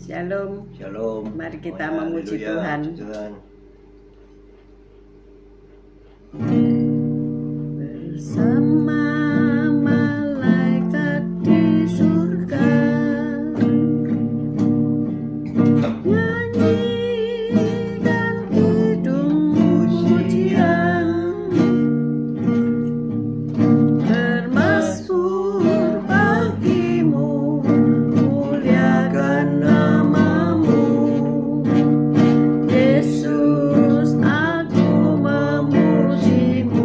Shalom. Shalom. Mari kita memuji Tuhan. Bersama malaikat di surga, nyanyikan kidung pujian, bermasmur bagimu, muliakan namamu, Yesus, aku memujimu.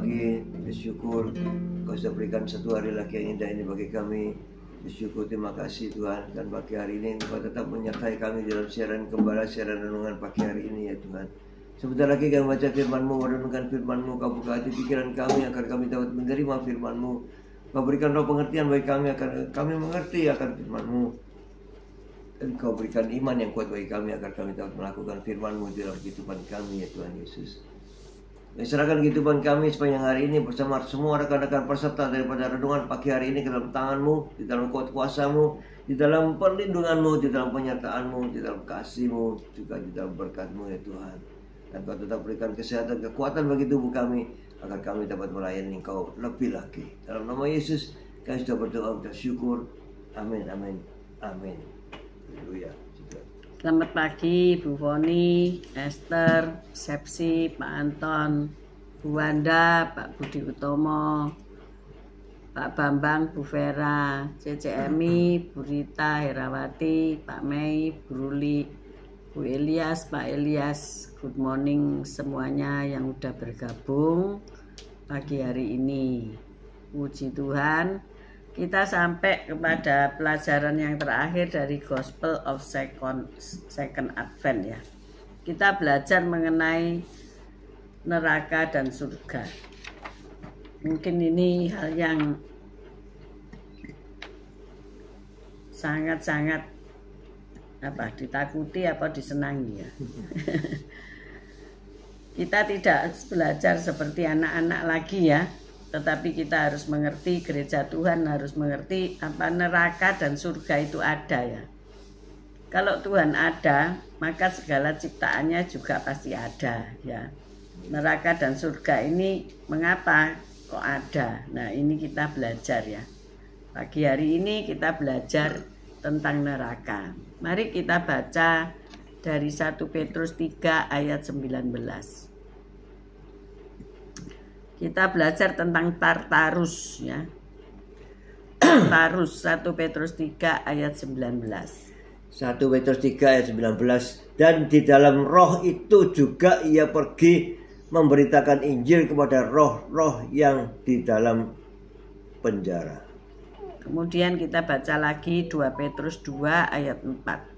pagi, bersyukur Kau sudah berikan satu hari lagi yang indah ini bagi kami. Bersyukur, terima kasih Tuhan. Dan pagi hari ini Kau tetap menyertai kami dalam siaran gembala, siaran renungan pagi hari ini ya Tuhan. Sebentar lagi kami baca firman-Mu, merenungkan firman-Mu. Kau buka hati pikiran kami agar kami dapat menerima firman-Mu. Kau berikan roh pengertian bagi kami agar kami mengerti akan firman-Mu. Dan Kau berikan iman yang kuat bagi kami agar kami dapat melakukan firman-Mu dalam kehidupan kami ya Tuhan Yesus. Serahkan kehidupan kami sepanjang hari ini bersama semua rekan-rekan peserta daripada renungan pagi hari ini ke dalam tangan-Mu, di dalam kuat kuasa-Mu, di dalam perlindungan-Mu, di dalam penyertaan-Mu, di dalam kasih-Mu, juga di dalam berkat-Mu ya Tuhan. Dan Kau tetap berikan kesehatan, kekuatan bagi tubuh kami agar kami dapat melayani Engkau lebih lagi. Dalam nama Yesus kami sudah berdoa, bersyukur. Amin, amin, amin. Haleluya. Selamat pagi Bu Foni, Esther, Sepsi, Pak Anton, Bu Wanda, Pak Budi Utomo, Pak Bambang, Bu Vera, CCMI, Bu Rita, Herawati, Pak Mei, Bu Ruli, Bu Elias, Pak Elias. Good morning semuanya yang udah bergabung pagi hari ini. Puji Tuhan. Kita sampai kepada pelajaran yang terakhir dari Gospel of Second Advent ya. Kita belajar mengenai neraka dan surga. Mungkin ini hal yang sangat-sangat ditakuti apa disenangi ya. Kita tidak belajar seperti anak-anak lagi ya. Tetapi kita harus mengerti, gereja Tuhan harus mengerti apa neraka dan surga itu ada ya. Kalau Tuhan ada, maka segala ciptaannya juga pasti ada ya. Neraka dan surga ini mengapa kok ada? Nah ini kita belajar ya. Pagi hari ini kita belajar tentang neraka. Mari kita baca dari 1 Petrus 3 ayat 19. Kita belajar tentang Tartarus ya. Tartarus 1 Petrus 3 ayat 19. 1 Petrus 3 ayat 19. Dan di dalam roh itu juga ia pergi memberitakan Injil kepada roh-roh yang di dalam penjara. Kemudian kita baca lagi 2 Petrus 2 ayat 4.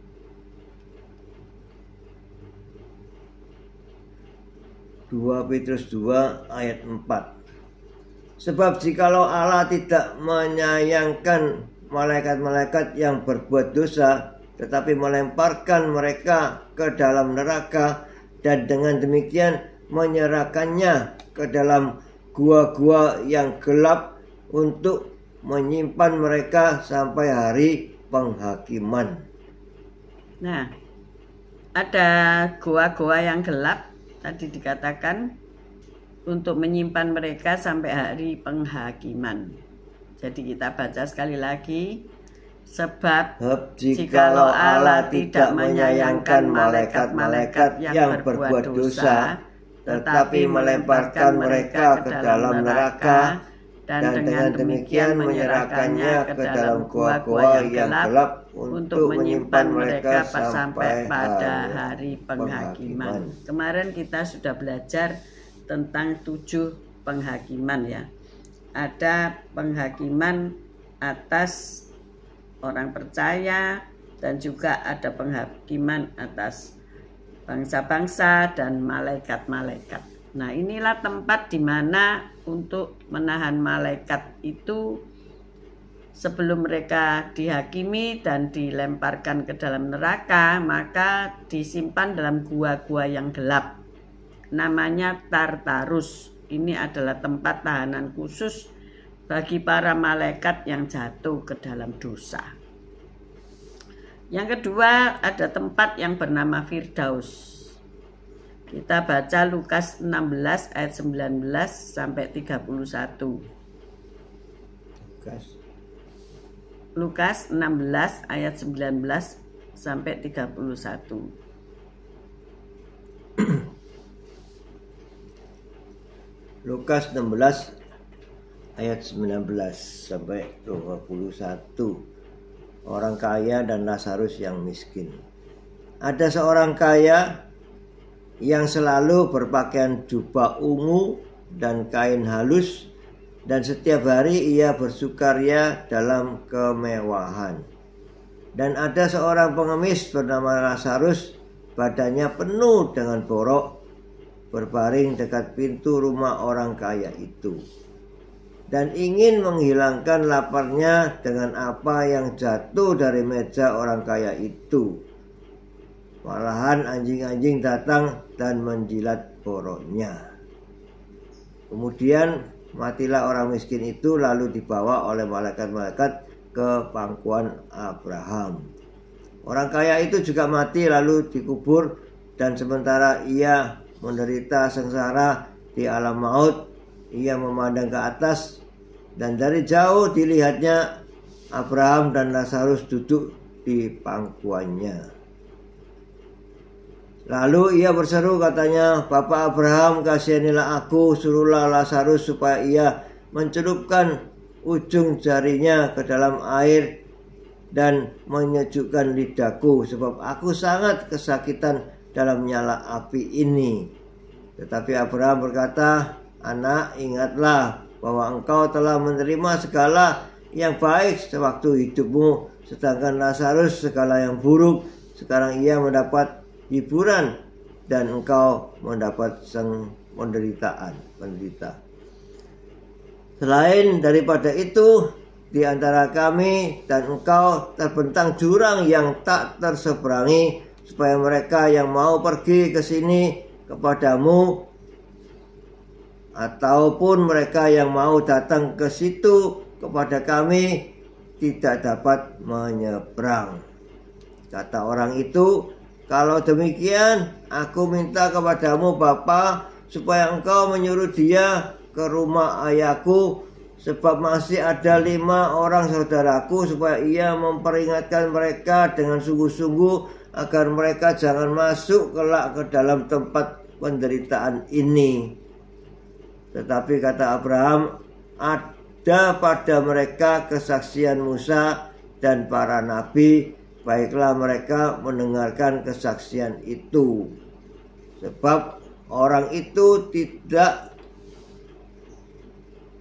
2 Petrus 2 ayat 4. Sebab jikalau Allah tidak menyayangkan malaikat-malaikat yang berbuat dosa, tetapi melemparkan mereka ke dalam neraka, dan dengan demikian menyerahkannya ke dalam gua-gua yang gelap untuk menyimpan mereka sampai hari penghakiman. Nah, ada gua-gua yang gelap tadi dikatakan untuk menyimpan mereka sampai hari penghakiman. Jadi kita baca sekali lagi. Sebab jikalau Allah tidak menyayangkan malaikat-malaikat yang berbuat dosa, tetapi melemparkan mereka ke dalam neraka, dan dengan demikian menyerahkannya ke dalam gua-gua yang gelap untuk menyimpan mereka sampai pada hari penghakiman. Kemarin kita sudah belajar tentang 7 penghakiman ya. Ada penghakiman atas orang percaya, dan juga ada penghakiman atas bangsa-bangsa dan malaikat-malaikat. Nah inilah tempat di mana untuk menahan malaikat itu sebelum mereka dihakimi dan dilemparkan ke dalam neraka, maka disimpan dalam gua-gua yang gelap. Namanya Tartarus. Ini adalah tempat tahanan khusus bagi para malaikat yang jatuh ke dalam dosa. Yang kedua, ada tempat yang bernama Firdaus. Kita baca Lukas 16 ayat 19 sampai 31. Lukas 16 ayat 19 sampai 31. Lukas 16 ayat 19 sampai 21. Orang kaya dan Lazarus yang miskin. Ada seorang kaya yang selalu berpakaian jubah ungu dan kain halus, dan setiap hari ia bersukaria dalam kemewahan. Dan ada seorang pengemis bernama Lazarus, badannya penuh dengan borok, berbaring dekat pintu rumah orang kaya itu, dan ingin menghilangkan laparnya dengan apa yang jatuh dari meja orang kaya itu. Malahan anjing-anjing datang dan menjilat boroknya. Kemudian matilah orang miskin itu, lalu dibawa oleh malaikat-malaikat ke pangkuan Abraham. Orang kaya itu juga mati lalu dikubur, dan sementara ia menderita sengsara di alam maut, ia memandang ke atas, dan dari jauh dilihatnya Abraham dan Lazarus duduk di pangkuannya. Lalu ia berseru, katanya, "Bapak Abraham, kasihanilah aku, suruhlah Lazarus supaya ia mencelupkan ujung jarinya ke dalam air dan menyejukkan lidahku, sebab aku sangat kesakitan dalam nyala api ini." Tetapi Abraham berkata, "Anak, ingatlah bahwa engkau telah menerima segala yang baik sewaktu hidupmu, sedangkan Lazarus segala yang buruk. Sekarang ia mendapat hiburan dan engkau mendapat penderitaan. Selain daripada itu, di antara kami dan engkau terbentang jurang yang tak terseberangi, supaya mereka yang mau pergi ke sini kepadamu, ataupun mereka yang mau datang ke situ kepada kami, tidak dapat menyeberang." Kata orang itu, "Kalau demikian, aku minta kepadamu Bapa, supaya engkau menyuruh dia ke rumah ayahku, sebab masih ada 5 orang saudaraku, supaya ia memperingatkan mereka dengan sungguh-sungguh, agar mereka jangan masuk kelak ke dalam tempat penderitaan ini." Tetapi kata Abraham, "Ada pada mereka kesaksian Musa dan para nabi, baiklah mereka mendengarkan kesaksian itu. Sebab orang itu tidak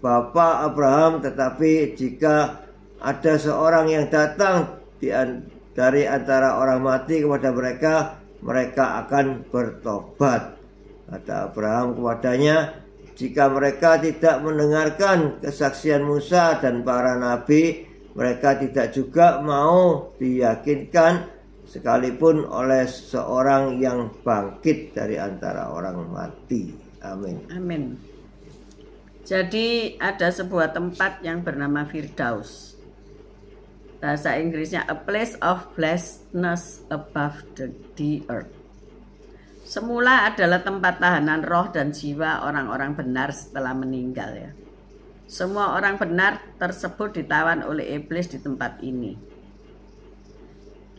bapa Abraham, tetapi jika ada seorang yang datang dari antara orang mati kepada mereka, mereka akan bertobat." Kata Abraham kepadanya, "Jika mereka tidak mendengarkan kesaksian Musa dan para nabi, mereka tidak juga mau diyakinkan sekalipun oleh seorang yang bangkit dari antara orang mati." Amin. Amin. Jadi ada sebuah tempat yang bernama Firdaus. Bahasa Inggrisnya a place of blessedness above the earth. Semula adalah tempat tahanan roh dan jiwa orang-orang benar setelah meninggal, ya. Semua orang benar tersebut ditawan oleh iblis di tempat ini.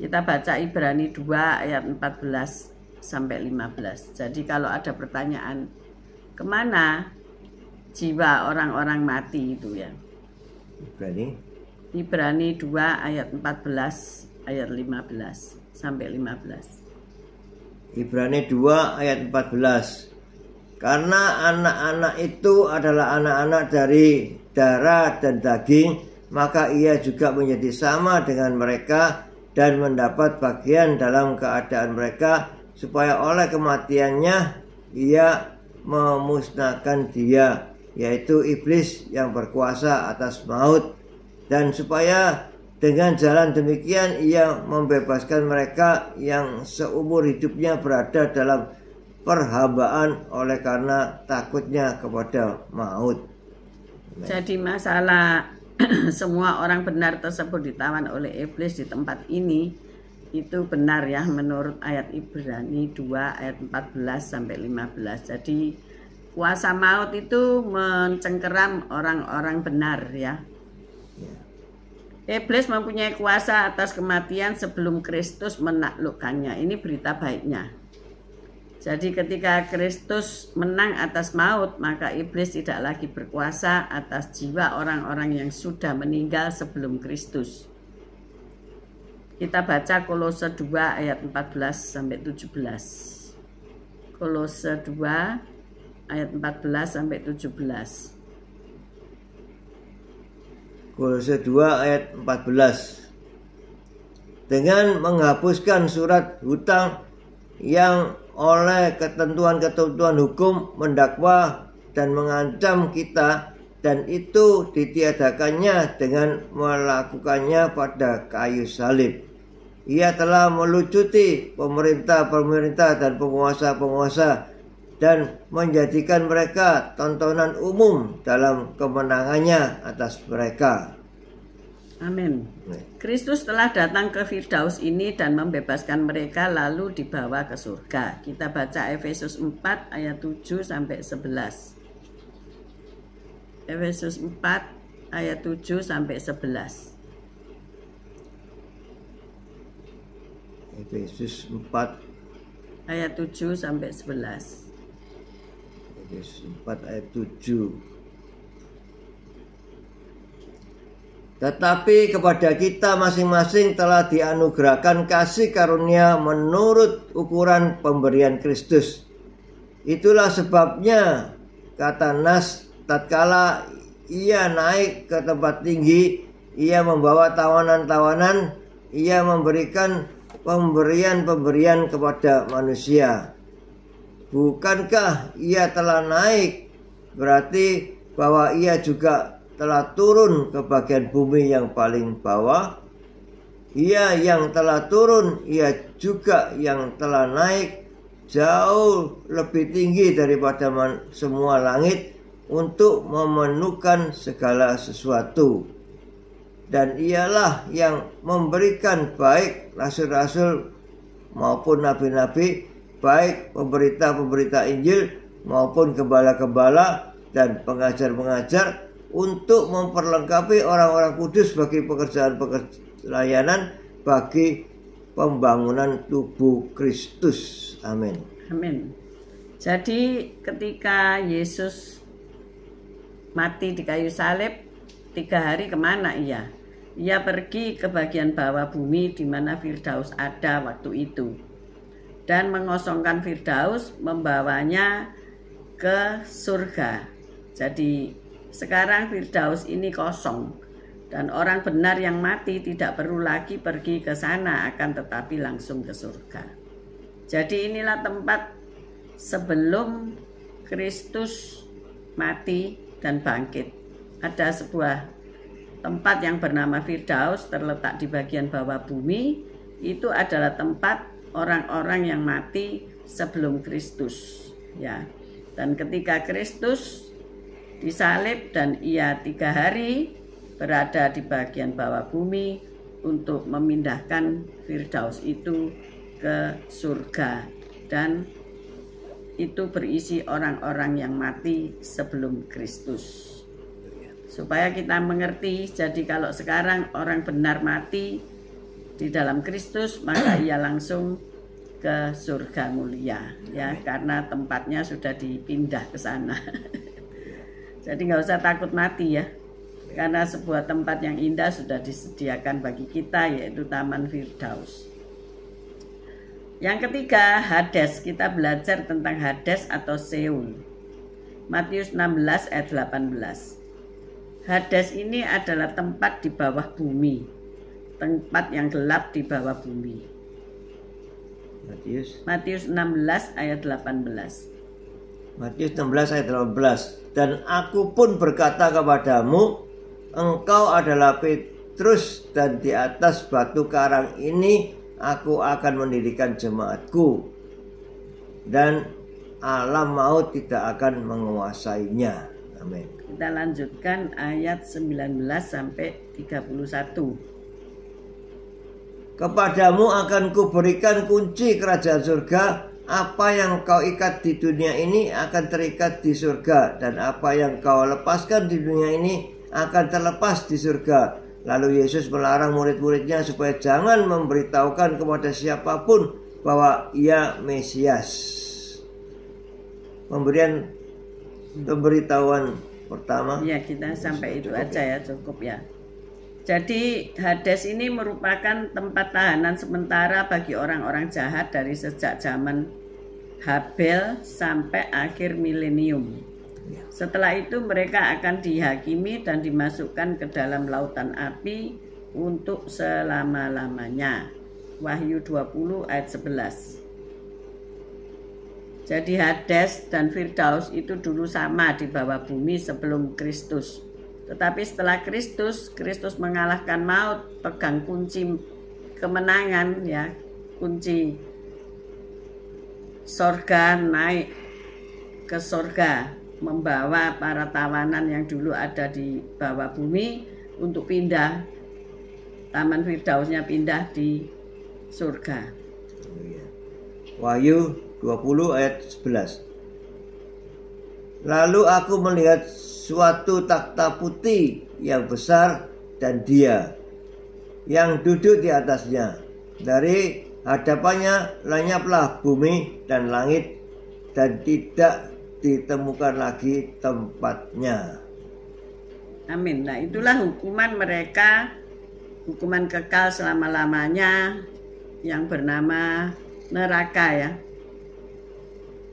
Kita baca Ibrani 2 ayat 14 sampai 15. Jadi kalau ada pertanyaan, kemana jiwa orang-orang mati itu, ya? Ibrani 2 ayat 14 ayat 15 sampai 15. Ibrani 2 ayat 14. "Karena anak-anak itu adalah anak-anak dari darah dan daging, maka ia juga menjadi sama dengan mereka dan mendapat bagian dalam keadaan mereka, supaya oleh kematiannya ia memusnahkan dia, yaitu iblis yang berkuasa atas maut, dan supaya dengan jalan demikian ia membebaskan mereka yang seumur hidupnya berada dalam perhambaan oleh karena takutnya kepada maut." Jadi masalah semua orang benar tersebut ditawan oleh iblis di tempat ini, itu benar, ya, menurut ayat Ibrani 2 ayat 14 sampai 15. Jadi kuasa maut itu mencengkeram orang-orang benar, ya. Iblis mempunyai kuasa atas kematian sebelum Kristus menaklukkannya. Ini berita baiknya. Jadi ketika Kristus menang atas maut, maka iblis tidak lagi berkuasa atas jiwa orang-orang yang sudah meninggal sebelum Kristus. Kita baca Kolose 2 ayat 14 sampai 17. Kolose 2 ayat 14 sampai 17. Kolose 2 ayat 14. Dengan menghapuskan surat hutang yang oleh ketentuan-ketentuan hukum mendakwa dan mengancam kita, dan itu ditiadakannya dengan melakukannya pada kayu salib. Ia telah melucuti pemerintah-pemerintah dan penguasa-penguasa dan menjadikan mereka tontonan umum dalam kemenangannya atas mereka. Amin. Kristus telah datang ke Firdaus ini dan membebaskan mereka lalu dibawa ke surga. Kita baca Efesus 4 ayat 7 sampai 11. Efesus 4 ayat 7 sampai 11. Efesus 4 ayat 7 sampai 11. Efesus 4 ayat 7. Tetapi kepada kita masing-masing telah dianugerahkan kasih karunia menurut ukuran pemberian Kristus. Itulah sebabnya, kata Nas, tatkala ia naik ke tempat tinggi, ia membawa tawanan-tawanan, ia memberikan pemberian-pemberian kepada manusia. Bukankah ia telah naik, berarti bahwa ia juga telah turun ke bagian bumi yang paling bawah? Ia yang telah turun, ia juga yang telah naik jauh lebih tinggi daripada semua langit untuk memenuhkan segala sesuatu. Dan ialah yang memberikan baik rasul-rasul maupun nabi-nabi, baik pemberita-pemberita Injil maupun gembala-gembala dan pengajar-pengajar, untuk memperlengkapi orang-orang kudus bagi pekerjaan-pekerjaan bagi pembangunan tubuh Kristus. Amin. Amin. Jadi ketika Yesus mati di kayu salib, 3 hari kemana ia? Ia pergi ke bagian bawah bumi di mana Firdaus ada waktu itu, dan mengosongkan Firdaus, membawanya ke surga. Jadi sekarang Firdaus ini kosong, dan orang benar yang mati tidak perlu lagi pergi ke sana, akan tetapi langsung ke surga. Jadi inilah tempat sebelum Kristus mati dan bangkit. Ada sebuah tempat yang bernama Firdaus terletak di bagian bawah bumi. Itu adalah tempat orang-orang yang mati sebelum Kristus, ya. Dan ketika Kristus disalib dan ia 3 hari berada di bagian bawah bumi untuk memindahkan Firdaus itu ke surga, dan itu berisi orang-orang yang mati sebelum Kristus. Supaya kita mengerti, jadi kalau sekarang orang benar mati di dalam Kristus, maka ia langsung ke surga mulia, ya, karena tempatnya sudah dipindah ke sana. Jadi nggak usah takut mati ya, karena sebuah tempat yang indah sudah disediakan bagi kita, yaitu Taman Firdaus. Yang ketiga, Hades. Kita belajar tentang Hades atau Seul. Matius 16 ayat 18. Hades ini adalah tempat di bawah bumi, tempat yang gelap di bawah bumi. Matius 16 ayat 18. Matius 16 ayat 18. Dan aku pun berkata kepadamu, engkau adalah Petrus, dan di atas batu karang ini aku akan mendirikan jemaatku, dan alam maut tidak akan menguasainya. Amin. Kita lanjutkan ayat 19 sampai 31. Kepadamu akan kuberikan kunci kerajaan surga. Apa yang kau ikat di dunia ini akan terikat di surga, dan apa yang kau lepaskan di dunia ini akan terlepas di surga. Lalu Yesus melarang murid-muridnya supaya jangan memberitahukan kepada siapapun bahwa ia Mesias. Pemberitahuan pertama. Ya, kita sampai itu aja ya, cukup ya. Jadi Hades ini merupakan tempat tahanan sementara bagi orang-orang jahat dari sejak zaman Habel sampai akhir milenium. Setelah itu mereka akan dihakimi dan dimasukkan ke dalam lautan api untuk selama-lamanya. Wahyu 20 ayat 11. Jadi Hades dan Firdaus itu dulu sama di bawah bumi sebelum Kristus. Tetapi setelah Kristus mengalahkan maut, pegang kunci kemenangan ya, kunci sorga, naik ke sorga, membawa para tawanan yang dulu ada di bawah bumi untuk pindah. Taman Firdausnya pindah di surga. Wahyu 20 ayat 11. Lalu aku melihat suatu takhta putih yang besar dan Dia yang duduk di atasnya. Dari hadapannya lenyaplah bumi dan langit dan tidak ditemukan lagi tempatnya. Amin. Nah, itulah hukuman mereka, hukuman kekal selama-lamanya yang bernama neraka ya.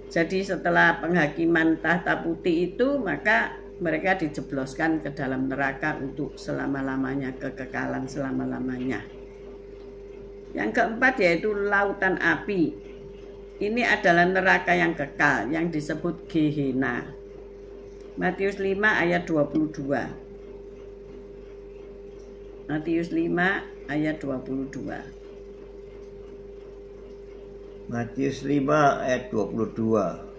Jadi setelah penghakiman tahta putih itu, maka mereka dijebloskan ke dalam neraka untuk selama-lamanya, kekekalan selama-lamanya. Yang keempat yaitu lautan api. Ini adalah neraka yang kekal yang disebut Gehenna. Matius 5 ayat 22. Matius 5 ayat 22. Matius 5 ayat 22.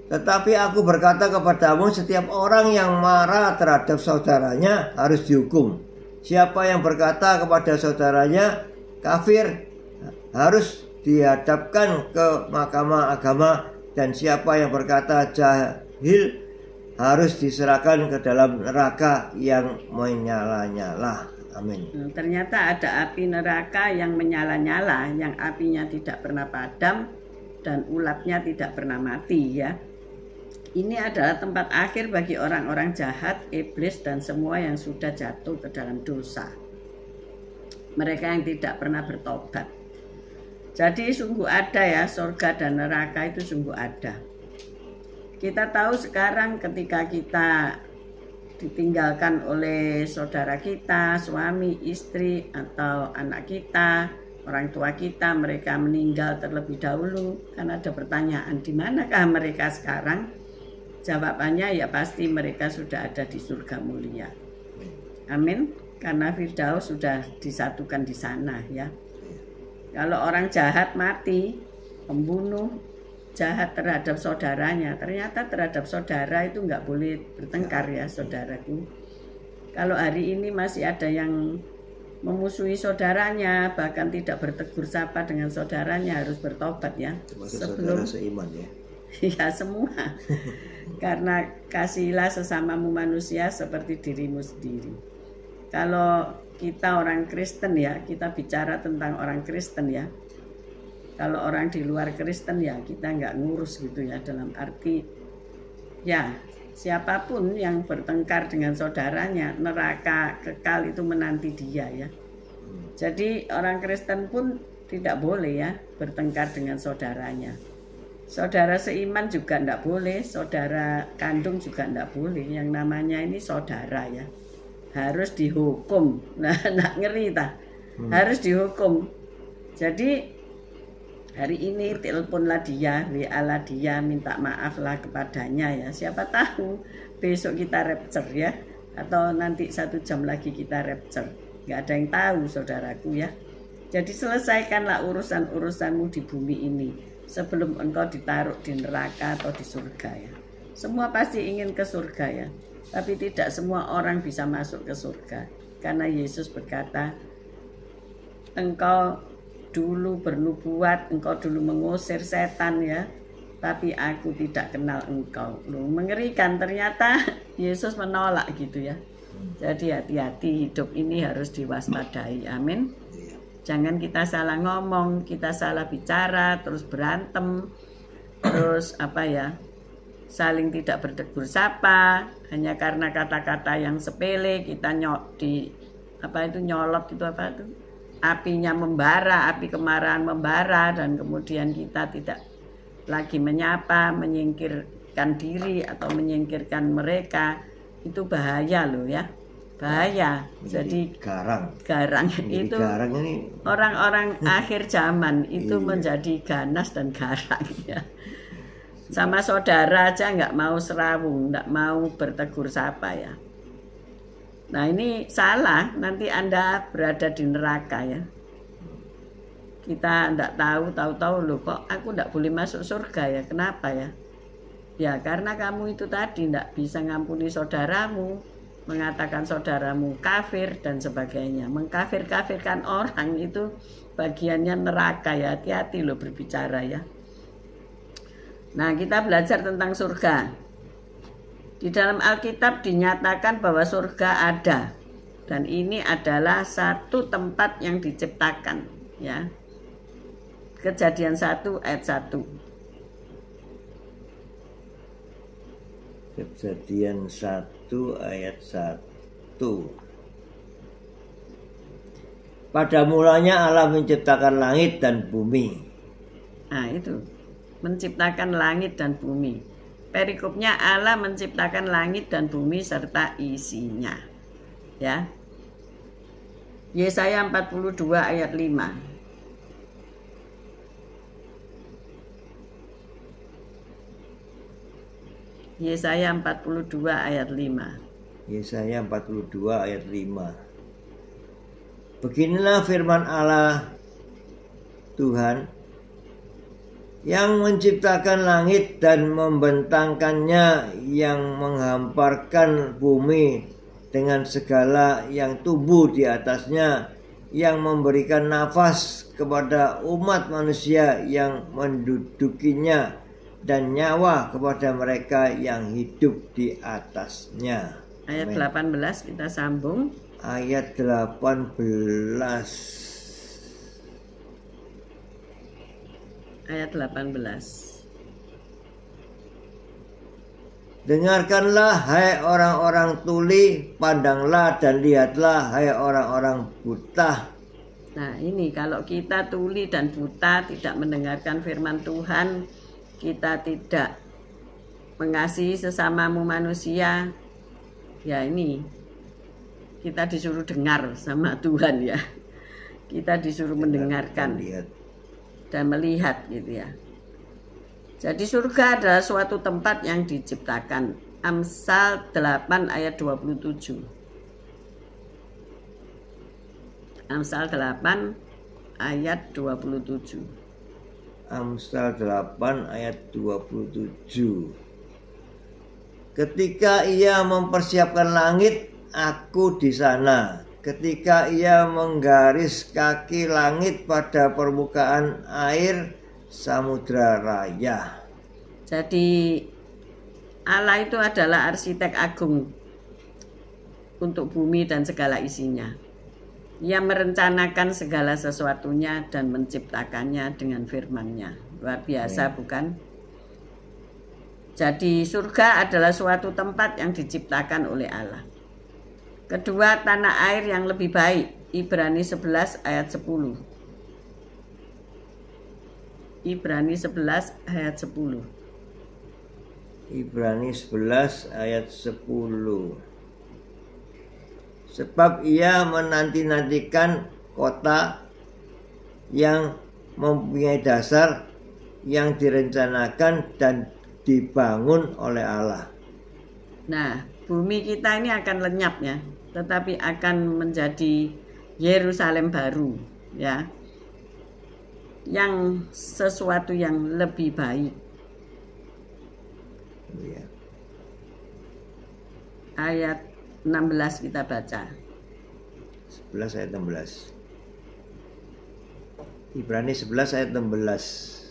Tetapi aku berkata kepadamu, setiap orang yang marah terhadap saudaranya harus dihukum. Siapa yang berkata kepada saudaranya kafir harus dihadapkan ke mahkamah agama, dan siapa yang berkata jahil harus diserahkan ke dalam neraka yang menyala-nyala. Amin. Ternyata ada api neraka yang menyala-nyala, yang apinya tidak pernah padam dan ulatnya tidak pernah mati ya. Ini adalah tempat akhir bagi orang-orang jahat, iblis dan semua yang sudah jatuh ke dalam dosa. Mereka yang tidak pernah bertobat. Jadi sungguh ada ya, surga dan neraka itu sungguh ada. Kita tahu sekarang ketika kita ditinggalkan oleh saudara kita, suami, istri, atau anak kita, orang tua kita, mereka meninggal terlebih dahulu, kan ada pertanyaan, di manakah mereka sekarang? Jawabannya ya pasti mereka sudah ada di surga mulia. Amin. Karena Firdaus sudah disatukan di sana ya. Kalau orang jahat mati, pembunuh jahat terhadap saudaranya, ternyata terhadap saudara itu nggak boleh bertengkar ya saudaraku. Kalau hari ini masih ada yang memusuhi saudaranya, bahkan tidak bertegur sapa dengan saudaranya, harus bertobat ya. Sebelum saudara seiman ya. Ya semua. Karena kasihilah sesamamu manusia seperti dirimu sendiri. Kalau kita orang Kristen ya, kita bicara tentang orang Kristen ya. Kalau orang di luar Kristen ya kita nggak ngurus gitu ya, dalam arti ya siapapun yang bertengkar dengan saudaranya, neraka kekal itu menanti dia ya. Jadi orang Kristen pun tidak boleh ya bertengkar dengan saudaranya. Saudara seiman juga nggak boleh, saudara kandung juga nggak boleh. Yang namanya ini saudara ya, harus dihukum. Nah, nak ngeri tak? Harus dihukum. Jadi hari ini teleponlah dia, WA-lah dia, minta maaflah kepadanya ya. Siapa tahu besok kita rapture ya, atau nanti 1 jam lagi kita rapture. Nggak ada yang tahu saudaraku ya. Jadi selesaikanlah urusan-urusanmu di bumi ini sebelum engkau ditaruh di neraka atau di surga ya. Semua pasti ingin ke surga ya, tapi tidak semua orang bisa masuk ke surga. Karena Yesus berkata, engkau dulu bernubuat, engkau dulu mengusir setan ya, tapi aku tidak kenal engkau. Loh, mengerikan, ternyata Yesus menolak gitu ya. Jadi hati-hati, hidup ini harus diwaspadai. Amin. Jangan kita salah ngomong, kita salah bicara, terus berantem, terus apa ya, saling tidak bertegur sapa hanya karena kata-kata yang sepele. Kita nyolot itu apa itu, apinya membara, api kemarahan membara, dan kemudian kita tidak lagi menyapa, menyingkirkan diri atau menyingkirkan mereka, itu bahaya loh ya. Bahaya. Jadi garang itu garang ini. Orang-orang akhir zaman itu Iya. menjadi ganas dan garang ya. Sama saudara aja nggak mau serawung, nggak mau bertegur sapa ya. Nah ini salah, nanti Anda berada di neraka ya. Kita nggak tahu loh kok aku nggak boleh masuk surga ya. Kenapa ya? Ya karena kamu itu tadi nggak bisa ngampuni saudaramu, mengatakan saudaramu kafir dan sebagainya. Mengkafir-kafirkan orang itu bagiannya neraka ya. Hati-hati loh berbicara ya. Nah kita belajar tentang surga. Di dalam Alkitab dinyatakan bahwa surga ada. Dan ini adalah satu tempat yang diciptakan ya. Kejadian 1 ayat 1. Kejadian 1 ayat 1. Pada mulanya Allah menciptakan langit dan bumi. Nah itu, menciptakan langit dan bumi. Perikopnya Allah menciptakan langit dan bumi serta isinya. Ya. Yesaya 42 ayat 5. Yesaya 42 ayat 5. Yesaya 42 ayat 5. Beginilah firman Allah Tuhan yang menciptakan langit dan membentangkannya, yang menghamparkan bumi dengan segala yang tumbuh di atasnya, yang memberikan nafas kepada umat manusia yang mendudukinya, dan nyawa kepada mereka yang hidup di atasnya. Ayat 18 kita sambung. Ayat 18. Ayat 18. Dengarkanlah hai orang-orang tuli, pandanglah dan lihatlah hai orang-orang buta. Nah ini kalau kita tuli dan buta, tidak mendengarkan firman Tuhan, kita tidak mengasihi sesamamu manusia, ya ini kita disuruh dengar sama Tuhan ya. Kita disuruh mendengarkan dan melihat gitu ya. Jadi surga adalah suatu tempat yang diciptakan. Amsal 8 ayat 27. Amsal 8 ayat 27. Amsal 8 ayat 27. Ketika ia mempersiapkan langit, aku di sana. Ketika ia menggaris kaki langit pada permukaan air samudra raya. Jadi Allah itu adalah arsitek agung untuk bumi dan segala isinya. Ia merencanakan segala sesuatunya dan menciptakannya dengan firman-Nya. Luar biasa bukan? Jadi surga adalah suatu tempat yang diciptakan oleh Allah. Kedua, tanah air yang lebih baik. Ibrani 11 ayat 10. Ibrani 11 ayat 10. Ibrani 11 ayat 10. Sebab ia menanti-nantikan kota yang mempunyai dasar, yang direncanakan dan dibangun oleh Allah. Nah, bumi kita ini akan lenyap ya, tetapi akan menjadi Yerusalem baru ya, yang sesuatu yang lebih baik. Ya. Ayat 16 kita baca. 11 ayat 16. Ibrani 11 ayat 16.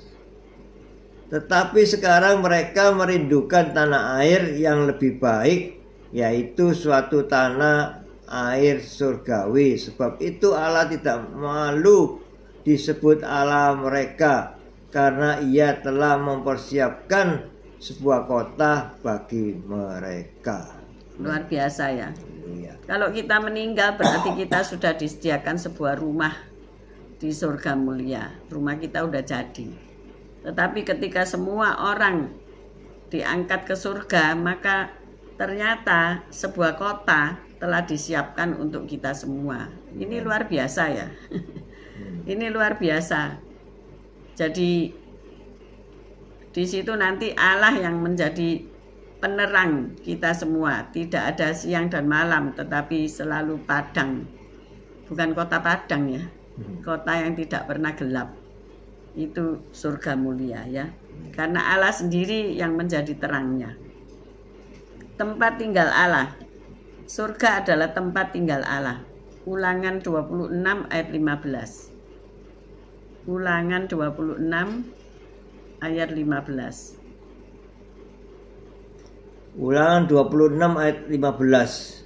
Tetapi sekarang mereka merindukan tanah air yang lebih baik, yaitu suatu tanah air surgawi. Sebab itu Allah tidak malu disebut Allah mereka, karena ia telah mempersiapkan sebuah kota bagi mereka. Luar biasa ya. Iya. Kalau kita meninggal berarti kita sudah disediakan sebuah rumah di surga mulia. Rumah kita udah jadi. Tetapi ketika semua orang diangkat ke surga, maka ternyata sebuah kota telah disiapkan untuk kita semua. Ini luar biasa ya. Ini luar biasa. Jadi di situ nanti Allah yang menjadi penerang kita semua. Tidak ada siang dan malam, tetapi selalu padang. Bukan kota padang ya, kota yang tidak pernah gelap. Itu surga mulia ya. Karena Allah sendiri yang menjadi terangnya. Tempat tinggal Allah. Surga adalah tempat tinggal Allah. Ulangan 26 ayat 15. Ulangan 26 ayat 15. Ulangan 26 ayat 15.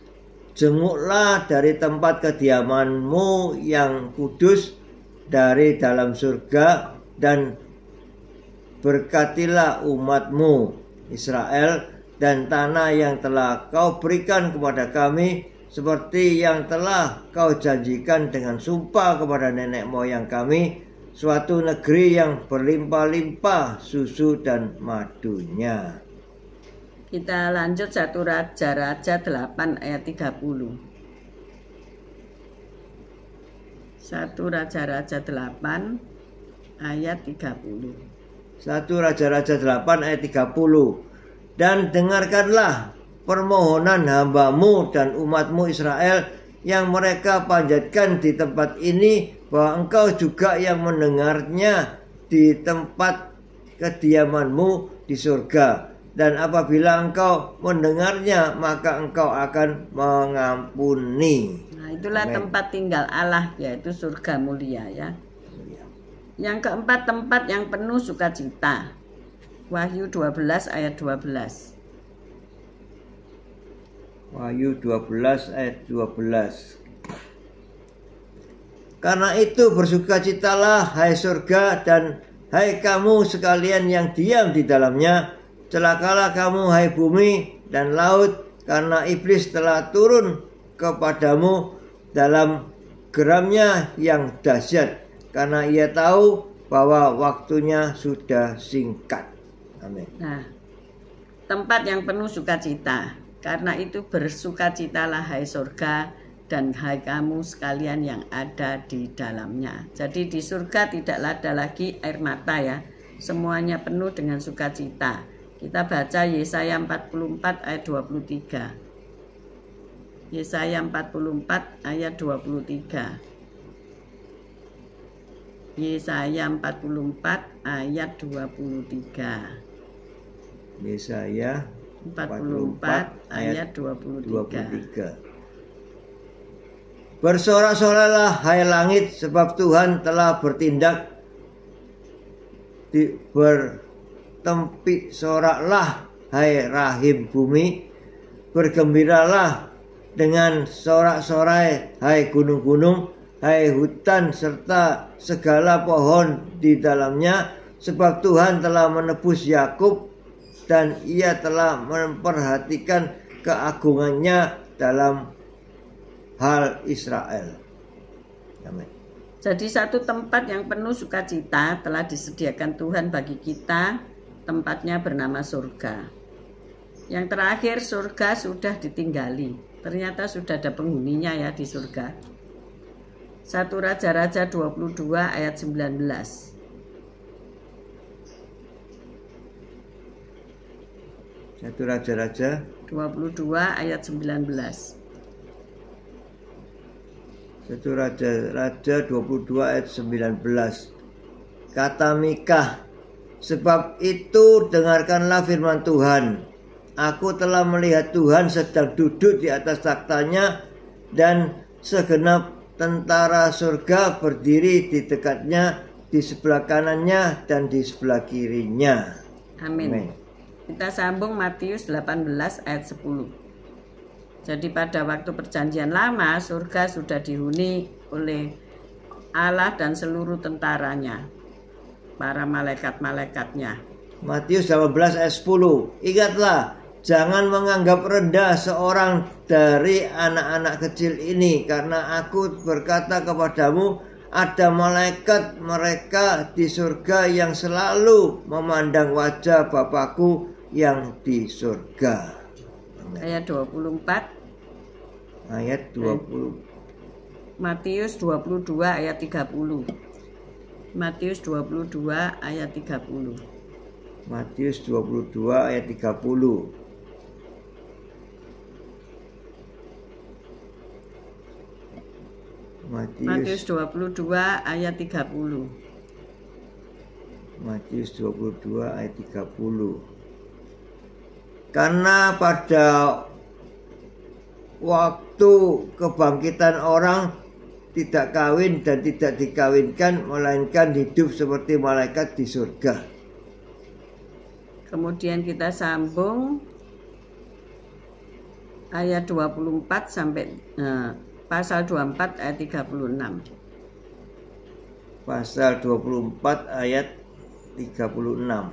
Jenguklah dari tempat kediamanmu yang kudus dari dalam surga, dan berkatilah umatmu Israel dan tanah yang telah kau berikan kepada kami, seperti yang telah kau janjikan dengan sumpah kepada nenek moyang kami, suatu negeri yang berlimpah-limpah susu dan madunya. Kita lanjut 1 Raja-Raja 8 ayat 30. 1 Raja-Raja 8 ayat 30. 1 Raja-Raja 8 ayat 30. Dan dengarkanlah permohonan hambamu dan umatmu Israel yang mereka panjatkan di tempat ini, bahwa engkau juga yang mendengarnya di tempat kediamanmu di surga. Dan apabila engkau mendengarnya, maka engkau akan mengampuni. Nah, itulah Amen. Tempat tinggal Allah, yaitu surga mulia ya. Yang keempat, tempat yang penuh sukacita. Wahyu 12 ayat 12. Wahyu 12 ayat 12. Karena itu bersukacitalah hai surga, dan hai kamu sekalian yang diam di dalamnya. Celakalah kamu hai bumi dan laut, karena iblis telah turun kepadamu dalam geramnya yang dahsyat, karena ia tahu bahwa waktunya sudah singkat. Amin. Nah, tempat yang penuh sukacita. Karena itu bersukacitalah hai surga dan hai kamu sekalian yang ada di dalamnya. Jadi di surga tidak ada lagi air mata ya. Semuanya penuh dengan sukacita. Kita baca Yesaya 44 ayat 23. Yesaya 44 ayat 23. Yesaya 44 ayat 23. Yesaya 44 ayat 23. Bersorak-soraklah hai langit, sebab Tuhan telah bertindak. Bertempik soraklah hai rahim bumi. Bergembiralah dengan sorak-sorai hai gunung-gunung, hai hutan serta segala pohon di dalamnya, sebab Tuhan telah menebus Yakub dan ia telah memperhatikan keagungannya dalam hal Israel. Amin. Jadi satu tempat yang penuh sukacita telah disediakan Tuhan bagi kita. Tempatnya bernama surga. Yang terakhir, surga sudah ditinggali. Ternyata sudah ada penghuninya ya di surga. 1 Raja-Raja 22 ayat 19. 1 Raja-Raja 22 ayat 19. 1 Raja-Raja 22 ayat 19. Kata Mikah, sebab itu dengarkanlah firman Tuhan. Aku telah melihat Tuhan sedang duduk di atas taktanya, dan segenap tentara surga berdiri di dekatnya, di sebelah kanannya dan di sebelah kirinya. Amin. Amin. Kita sambung Matius 18 ayat 10. Jadi pada waktu perjanjian lama, surga sudah dihuni oleh Allah dan seluruh tentaranya, para malaikat-malaikatnya. Matius 18 ayat 10. Ingatlah, jangan menganggap rendah seorang dari anak-anak kecil ini, karena aku berkata kepadamu, ada malaikat mereka di surga yang selalu memandang wajah Bapakku yang di surga. Ayat 24. Ayat 20. Matius 22 ayat 30. Matius 22 ayat 30. Matius 22 ayat 30. Matius 22 ayat 30. Matius 22 ayat 30. Karena pada waktu kebangkitan orang tidak kawin dan tidak dikawinkan, melainkan hidup seperti malaikat di surga. Kemudian kita sambung ayat 24 sampai pasal 24 ayat 36. Pasal 24 ayat 36.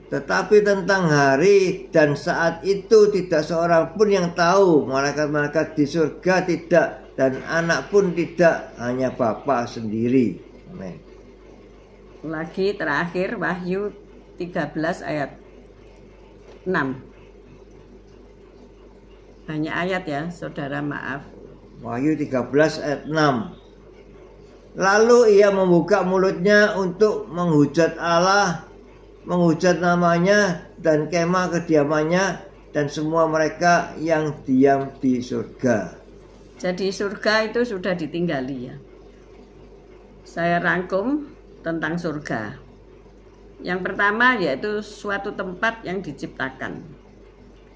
Tetapi tentang hari dan saat itu tidak seorang pun yang tahu, malaikat-malaikat di surga tidak, dan anak pun tidak, hanya Bapa sendiri. Amin. Lagi terakhir Wahyu 13 ayat 6. Banyak ayat ya saudara, maaf. Wahyu 13 ayat 6. Lalu ia membuka mulutnya untuk menghujat Allah, menghujat namanya dan kemah kediamannya dan semua mereka yang diam di surga. Jadi surga itu sudah ditinggali ya. Saya rangkum tentang surga. Yang pertama yaitu suatu tempat yang diciptakan.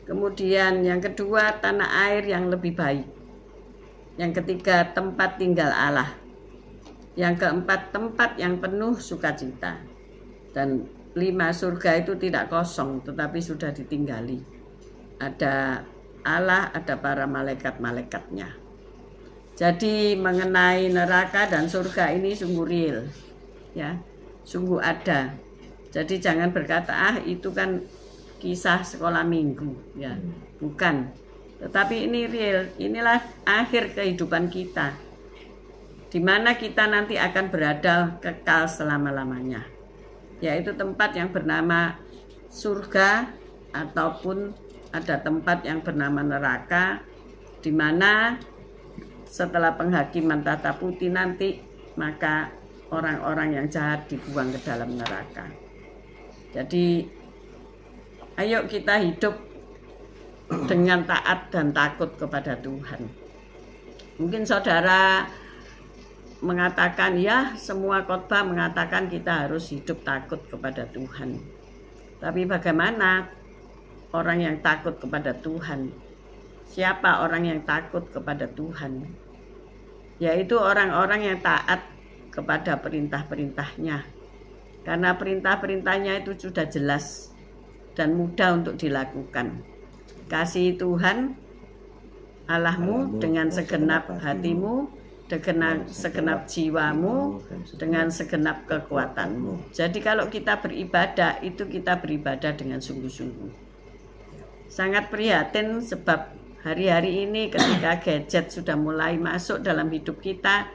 Kemudian yang kedua tanah air yang lebih baik. Yang ketiga tempat tinggal Allah. Yang keempat tempat yang penuh sukacita. Dan 5 surga itu tidak kosong tetapi sudah ditinggali. Ada Allah, ada para malaikat-malaikatnya. Jadi mengenai neraka dan surga ini sungguh real, ya, sungguh ada. Jadi jangan berkata itu kan kisah sekolah minggu, ya, bukan. Tetapi ini real, inilah akhir kehidupan kita, di mana kita nanti akan berada kekal selama-lamanya, yaitu tempat yang bernama surga ataupun ada tempat yang bernama neraka, di mana setelah penghakiman tata putih nanti maka orang-orang yang jahat dibuang ke dalam neraka. Jadi ayo kita hidup dengan taat dan takut kepada Tuhan. Mungkin saudara mengatakan ya, semua khotbah mengatakan kita harus hidup takut kepada Tuhan. Tapi bagaimana orang yang takut kepada Tuhan? Siapa orang yang takut kepada Tuhan? Yaitu orang-orang yang taat kepada perintah-perintahnya. Karena perintah-perintahnya itu sudah jelas dan mudah untuk dilakukan. Kasih Tuhan Allahmu dengan segenap hatimu, dengan segenap jiwamu, dengan segenap kekuatanmu. Jadi kalau kita beribadah, itu kita beribadah dengan sungguh-sungguh. Sangat prihatin sebab hari-hari ini ketika gadget sudah mulai masuk dalam hidup kita,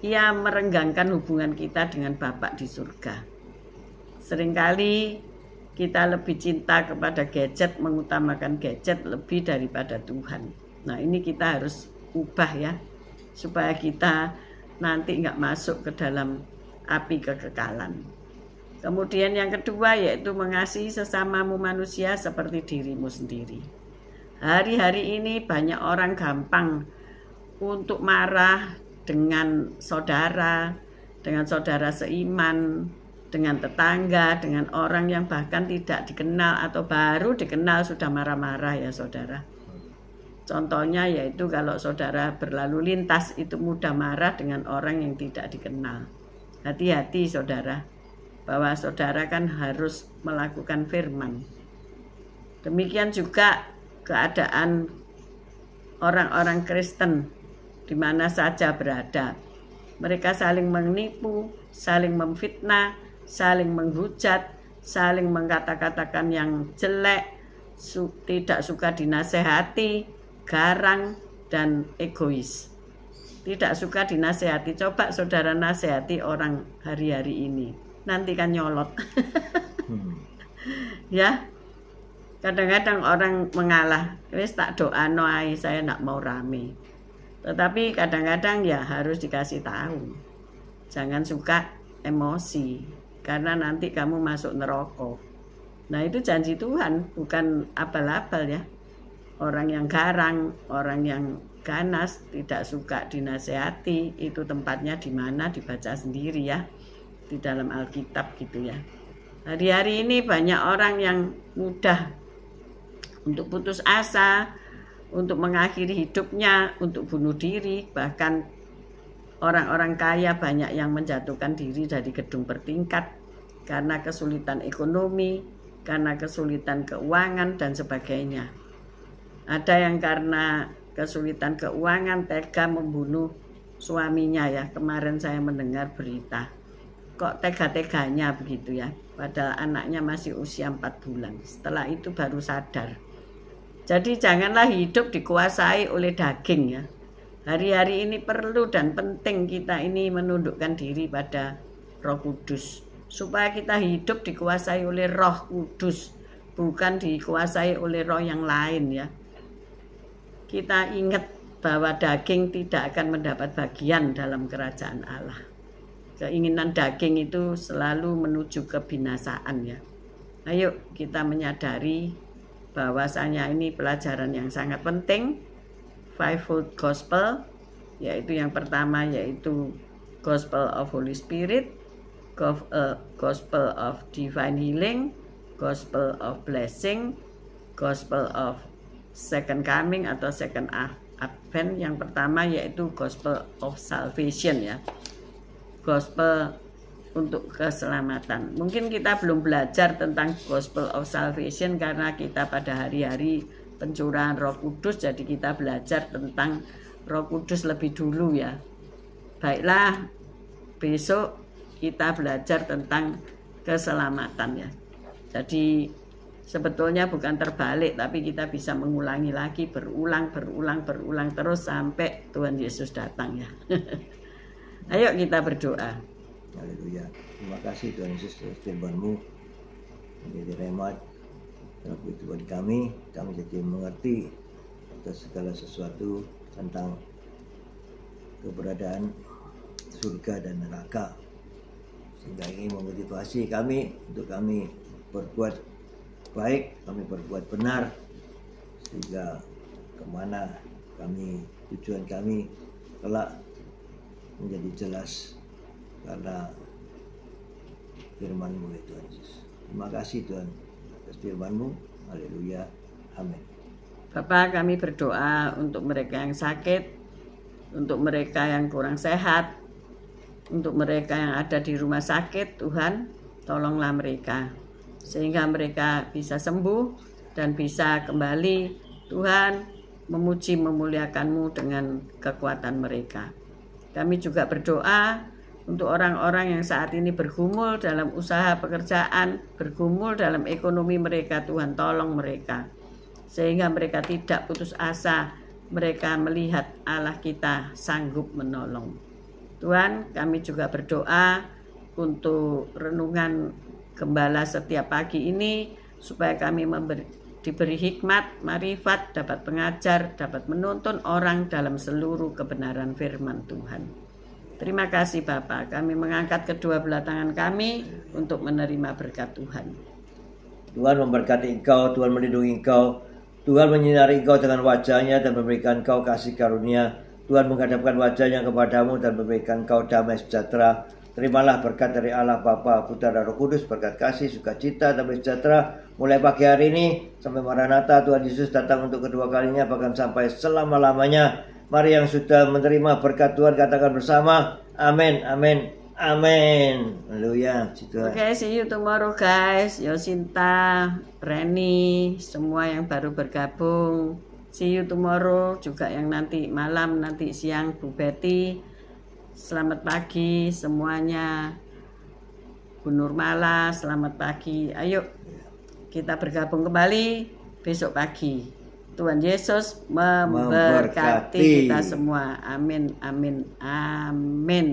ia merenggangkan hubungan kita dengan Bapa di surga. Seringkali kita lebih cinta kepada gadget, mengutamakan gadget lebih daripada Tuhan. Nah ini kita harus ubah ya, supaya kita nanti nggak masuk ke dalam api kekekalan. Kemudian yang kedua yaitu mengasihi sesamamu manusia seperti dirimu sendiri. Hari-hari ini banyak orang gampang untuk marah dengan saudara seiman, dengan tetangga, dengan orang yang bahkan tidak dikenal atau baru dikenal sudah marah-marah ya saudara. Contohnya yaitu kalau saudara berlalu lintas itu mudah marah dengan orang yang tidak dikenal. Hati-hati saudara, bahwa saudara kan harus melakukan firman. Demikian juga keadaan orang-orang Kristen di mana saja berada. Mereka saling menipu, saling memfitnah, saling menghujat, saling mengkata-katakan yang jelek, tidak suka dinasehati, garang, dan egois. Tidak suka dinasehati. Coba saudara nasehati orang hari-hari ini. Nanti kan nyolot. Ya. Kadang-kadang orang mengalah. Wis tak doano ae, saya nak mau rame. Tetapi kadang-kadang ya harus dikasih tahu. Jangan suka emosi. Karena nanti kamu masuk neraka. Nah itu janji Tuhan, bukan abal-abal ya. Orang yang garang, orang yang ganas, tidak suka dinasehati, itu tempatnya di mana dibaca sendiri ya. Di dalam Alkitab gitu ya. Hari-hari ini banyak orang yang mudah untuk putus asa, untuk mengakhiri hidupnya, untuk bunuh diri. Bahkan orang-orang kaya banyak yang menjatuhkan diri dari gedung bertingkat karena kesulitan ekonomi, karena kesulitan keuangan dan sebagainya. Ada yang karena kesulitan keuangan tega membunuh suaminya ya. Kemarin saya mendengar berita. Kok tega-teganya begitu ya. Padahal anaknya masih usia 4 bulan. Setelah itu baru sadar. Jadi janganlah hidup dikuasai oleh daging ya. Hari-hari ini perlu dan penting kita ini menundukkan diri pada Roh Kudus. Supaya kita hidup dikuasai oleh Roh Kudus, bukan dikuasai oleh roh yang lain ya. Kita ingat bahwa daging tidak akan mendapat bagian dalam kerajaan Allah. Keinginan daging itu selalu menuju kebinasaan ya. Ayo kita menyadari bahwasanya ini pelajaran yang sangat penting. Fivefold Gospel, yaitu yang pertama yaitu Gospel of Holy Spirit, Gospel of Divine Healing, Gospel of Blessing, Gospel of Second Coming atau Second Advent. Yang pertama yaitu Gospel of Salvation ya. Gospel untuk keselamatan. Mungkin kita belum belajar tentang Gospel of Salvation karena kita pada hari-hari pencurahan Roh Kudus, jadi kita belajar tentang Roh Kudus lebih dulu ya. Baiklah, besok kita belajar tentang keselamatan ya. Jadi sebetulnya bukan terbalik, tapi kita bisa mengulangi lagi, berulang terus sampai Tuhan Yesus datang ya. Ayo kita berdoa. Haleluya. Terima kasih Tuhan Yesus atas firman-Mu menjadi rahmat dalam kehidupan kami jadi mengerti atas segala sesuatu tentang keberadaan surga dan neraka, sehingga ingin memotivasi kami untuk kami berbuat baik, kami berbuat benar, sehingga kemana kami, tujuan kami kelak menjadi jelas karena firman-Mu ya Tuhan Yesus. Terima kasih Tuhan atas firman-Mu. Haleluya. Amin. Bapak, kami berdoa untuk mereka yang sakit, untuk mereka yang kurang sehat, untuk mereka yang ada di rumah sakit. Tuhan, tolonglah mereka sehingga mereka bisa sembuh dan bisa kembali Tuhan memuji memuliakan-Mu dengan kekuatan mereka. Kami juga berdoa untuk orang-orang yang saat ini bergumul dalam usaha pekerjaan, bergumul dalam ekonomi mereka. Tuhan, tolong mereka sehingga mereka tidak putus asa. Mereka melihat Allah kita sanggup menolong. Tuhan, kami juga berdoa untuk renungan gembala setiap pagi ini, supaya kami diberi hikmat, marifat, dapat mengajar, dapat menuntun orang dalam seluruh kebenaran firman Tuhan. Terima kasih Bapa, kami mengangkat kedua belah tangan kami untuk menerima berkat Tuhan. Tuhan memberkati engkau, Tuhan melindungi engkau, Tuhan menyinari engkau dengan wajah-Nya dan memberikan engkau kasih karunia. Tuhan menghadapkan wajah-Nya kepadamu dan memberikan engkau damai sejahtera. Terimalah berkat dari Allah Bapa, Putra dan Roh Kudus, berkat kasih, sukacita, damai sejahtera mulai pagi hari ini sampai Maranatha Tuhan Yesus datang untuk kedua kalinya, bahkan sampai selama-lamanya. Mari yang sudah menerima berkat Tuhan katakan bersama, amin, amin, amin. Haleluya. Oke, see you tomorrow guys. Yosinta, Reni, semua yang baru bergabung. See you tomorrow, juga yang nanti malam, nanti siang, Bu Betty. Selamat pagi semuanya. Bu Nurmala, selamat pagi. Ayo kita bergabung kembali besok pagi. Tuhan Yesus memberkati Memberkati. kita semua. Amin, amin, amin.